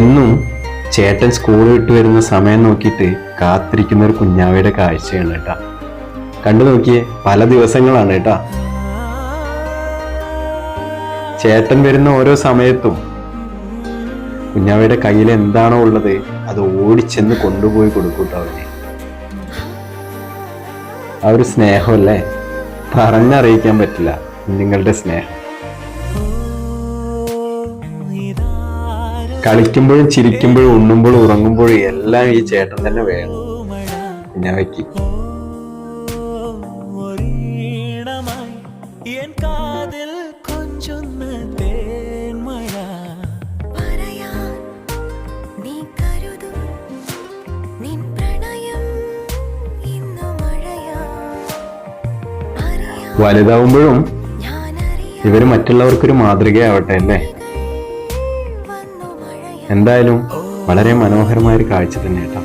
എന്നും ചേട്ടൻ സ്കൂൾ വിട്ട് വരുന്ന സമയം നോക്കിയിട്ട് കാത്തിരിക്കുന്ന ഒരു കുഞ്ഞാവയുടെ കാഴ്ചയാണ് കേട്ടാ. കണ്ടു നോക്കിയേ, പല ദിവസങ്ങളാണ് കേട്ടാ. ചേട്ടൻ വരുന്ന ഓരോ സമയത്തും കുഞ്ഞാവയുടെ കയ്യിൽ എന്താണോ ഉള്ളത് അത് ഓടിച്ചെന്ന് കൊണ്ടുപോയി കൊടുക്കൂട്ടോ അവന്. ആ ഒരു സ്നേഹമല്ലേ, പറഞ്ഞറിയിക്കാൻ പറ്റില്ല നിങ്ങളുടെ സ്നേഹം. കളിക്കുമ്പോഴും ചിരിക്കുമ്പോഴും ഉണ്ണുമ്പോഴും ഉറങ്ങുമ്പോഴും എല്ലാം ഈ ചേട്ടൻ തന്നെ വേണം കുഞ്ഞാവയ്ക്ക്. വലുതാവുമ്പോഴും ഇവര് മറ്റുള്ളവർക്കൊരു മാതൃകയാവട്ടെ അല്ലേ. എന്തായാലും വളരെ മനോഹരമായൊരു കാഴ്ച തന്നെ കേട്ടോ.